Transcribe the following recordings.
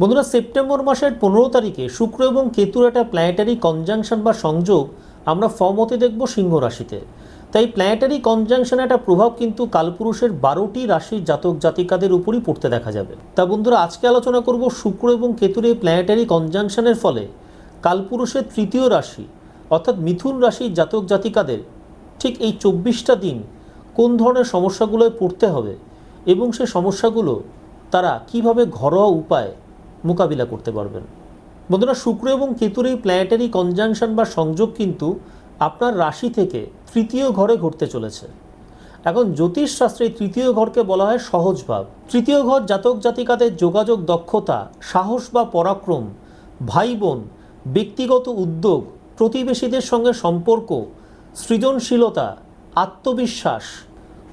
বন্ধুরা, সেপ্টেম্বর মাসের 15 তারিখে শুক্র এবং কেতুর একটা প্ল্যানেটারি কনজাংশন বা সংযোগ আমরা ফর্ম হতে দেখব সিংহ রাশিতে। তাই প্ল্যানেটারি কনজাংশনের একটা প্রভাব কিন্তু কালপুরুষের 12টি রাশির জাতক জাতিকাদের উপরই পড়তে দেখা যাবে। তা বন্ধুরা, আজকে আলোচনা করব শুক্র এবং কেতুর এই প্ল্যানেটারি কনজাংশনের ফলে কালপুরুষের তৃতীয় রাশি অর্থাৎ মিথুন রাশির জাতক জাতিকাদের ঠিক এই 24টা দিন কোন ধরনের সমস্যাগুলোয় পড়তে হবে এবং সেই সমস্যাগুলো তারা কিভাবে ঘরোয়া উপায় মোকাবিলা করতে পারবেন। বন্ধুরা, শুক্র এবং কেতুর এই প্ল্যানেটারি কনজাংশন বা সংযোগ কিন্তু আপনার রাশি থেকে তৃতীয় ঘরে ঘটতে চলেছে। এখন জ্যোতিষ শাস্ত্রে তৃতীয় ঘরকে বলা হয় সহজ ভাব। তৃতীয় ঘর জাতক জাতিকাদের যোগাযোগ দক্ষতা, সাহস বা পরাক্রম, ভাই বোন, ব্যক্তিগত উদ্যোগ, প্রতিবেশীদের সঙ্গে সম্পর্ক, সৃজনশীলতা, আত্মবিশ্বাস,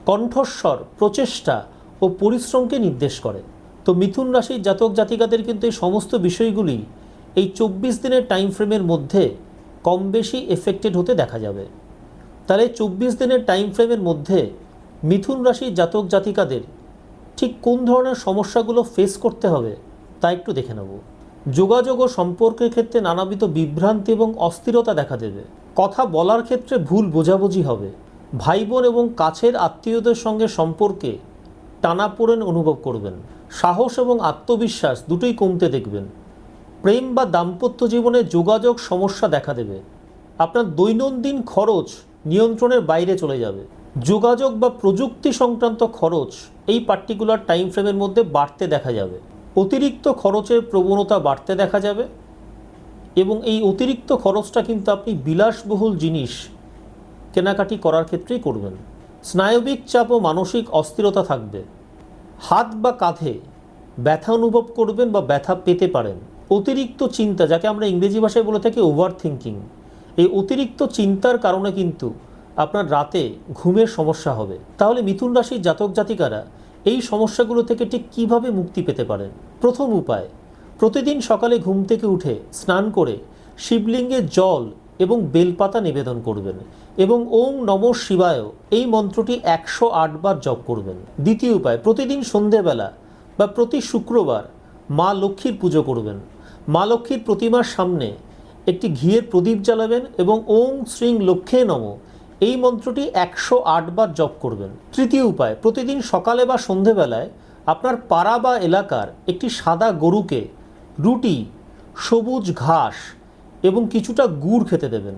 কণ্ঠস্বর, প্রচেষ্টা ও পরিশ্রমকে নির্দেশ করে। তো মিথুন রাশির জাতক জাতিকাদের কিন্তু এই সমস্ত বিষয়গুলি এই 24 দিনের টাইম ফ্রেমের মধ্যে কম বেশি এফেক্টেড হতে দেখা যাবে। তাহলে 24 দিনের টাইম ফ্রেমের মধ্যে মিথুন রাশির জাতক জাতিকাদের ঠিক কোন ধরনের সমস্যাগুলো ফেস করতে হবে তা একটু দেখে নেব। যোগাযোগ ও সম্পর্কের ক্ষেত্রে নানাবিধ বিভ্রান্তি এবং অস্থিরতা দেখা দেবে। কথা বলার ক্ষেত্রে ভুল বোঝাবুঝি হবে। ভাই বোন এবং কাছের আত্মীয়দের সঙ্গে সম্পর্কে টানাপোড়েন অনুভব করবেন। সাহস এবং আত্মবিশ্বাস দুটোই কমতে দেখবেন। প্রেম বা দাম্পত্য জীবনে যোগাযোগ সমস্যা দেখা দেবে। আপনার দৈনন্দিন খরচ নিয়ন্ত্রণের বাইরে চলে যাবে। যোগাযোগ বা প্রযুক্তি সংক্রান্ত খরচ এই পার্টিকুলার টাইম ফ্রেমের মধ্যে বাড়তে দেখা যাবে। অতিরিক্ত খরচের প্রবণতা বাড়তে দেখা যাবে এবং এই অতিরিক্ত খরচটা কিন্তু আপনি বিলাসবহুল জিনিস কেনাকাটি করার ক্ষেত্রেই করবেন। স্নায়বিক চাপ ও মানসিক অস্থিরতা থাকবে। হাত বা কাঁধে ব্যথা অনুভব করবেন বা ব্যথা পেতে পারেন। অতিরিক্ত চিন্তা, যাকে আমরা ইংরেজি ভাষায় বলে থাকি ওভার থিঙ্কিং, এই অতিরিক্ত চিন্তার কারণে কিন্তু আপনার রাতে ঘুমের সমস্যা হবে। তাহলে মিথুন রাশির জাতক জাতিকারা এই সমস্যাগুলো থেকে ঠিক কীভাবে মুক্তি পেতে পারেন? প্রথম উপায়, প্রতিদিন সকালে ঘুম থেকে উঠে স্নান করে শিবলিঙ্গে জল এবং বেলপাতা নিবেদন করবেন এবং ওং নমঃ শিবায় এই মন্ত্রটি 108 বার জপ করবেন। দ্বিতীয় উপায়, প্রতিদিন সন্ধেবেলা বা প্রতি শুক্রবার মা লক্ষ্মীর পুজো করবেন। মা লক্ষ্মীর প্রতিমার সামনে একটি ঘিয়ের প্রদীপ জ্বালাবেন এবং ওং শ্রীং লক্ষ্মী নমঃ এই মন্ত্রটি 108 বার জপ করবেন। তৃতীয় উপায়, প্রতিদিন সকালে বা সন্ধেবেলায় আপনার পাড়া বা এলাকার একটি সাদা গরুকে রুটি, সবুজ ঘাস এবং কিছুটা গুড় খেতে দেবেন।